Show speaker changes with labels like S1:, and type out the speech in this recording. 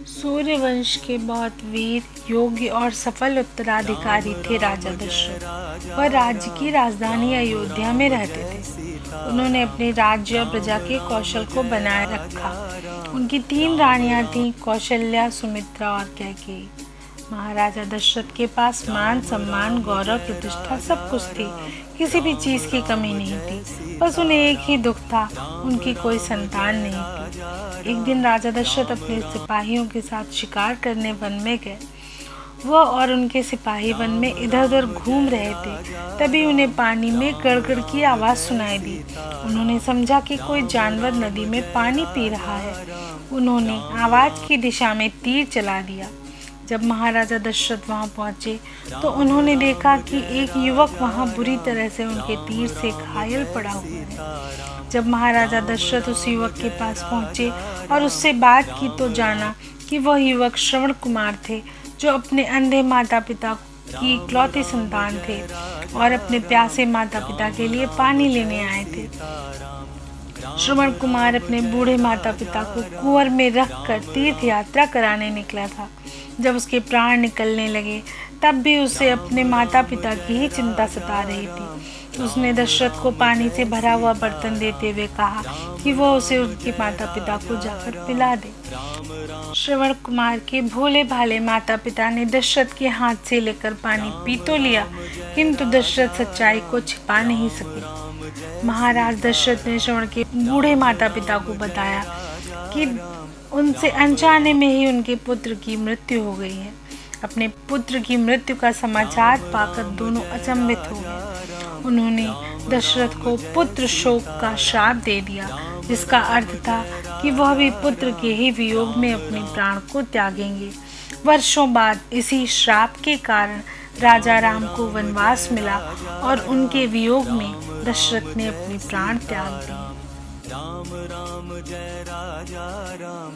S1: सूर्यवंश के बहुत वीर, योग्य और सफल उत्तराधिकारी थे राजा दशरथ। वह राज्य की राजधानी अयोध्या में रहते थे। उन्होंने अपने राज्य और प्रजा के कौशल को बनाए रखा। उनकी 3 रानियां थीं, कौशल्या, सुमित्रा और कैकेयी। महाराजा दशरथ के पास मान, सम्मान, गौरव, प्रतिष्ठा सब कुछ थी। किसी भी चीज़ की कमी नहीं थी। बस उन्हें एक ही दुख था, उनकी कोई संतान नहीं थी। एक दिन राजा दशरथ अपने सिपाहियों के साथ शिकार करने वन में गए। वह और उनके सिपाही वन में इधर उधर घूम रहे थे। तभी उन्हें पानी में गड़गड़ की आवाज़ सुनाई दी। उन्होंने समझा कि कोई जानवर नदी में पानी पी रहा है। उन्होंने आवाज़ की दिशा में तीर चला दिया। जब महाराजा दशरथ वहां पहुंचे तो उन्होंने देखा कि एक युवक वहां बुरी तरह से उनके तीर से घायल पड़ा हुआ है। जब महाराजा दशरथ उस युवक के पास पहुंचे और उससे बात की तो जाना कि वह युवक श्रवण कुमार थे, जो अपने अंधे माता पिता की इकलौती संतान थे और अपने प्यासे माता पिता के लिए पानी लेने आए थे। श्रवण कुमार अपने बूढ़े माता पिता को कुंवर में रखकर तीर्थ यात्रा कराने निकला था। जब उसके प्राण निकलने लगे तब भी उसे अपने माता पिता की ही चिंता सता रही थी। उसने दशरथ को पानी से भरा हुआ बर्तन देते हुए कहा कि वह उसे उनके माता पिता को जाकर पिला दे। श्रवण कुमार के भोले भाले माता पिता ने दशरथ के हाथ से लेकर पानी पी तो लिया, किंतु दशरथ सच्चाई को छिपा नहीं सके। महाराज दशरथ ने श्रवण के बूढ़े माता पिता को बताया कि उनसे अनजाने में ही उनके पुत्र की मृत्यु हो गई है। अपने पुत्र की मृत्यु का समाचार पाकर दोनों अचंभित हो गए। उन्होंने दशरथ को पुत्र शोक का श्राप दे दिया, जिसका अर्थ था कि वह भी पुत्र के ही वियोग में अपने प्राण को त्यागेंगे। वर्षों बाद इसी श्राप के कारण राजा राम को वनवास मिला और उनके वियोग में दशरथ ने अपने प्राण त्याग दिए।
S2: राम राम जय राजा राम।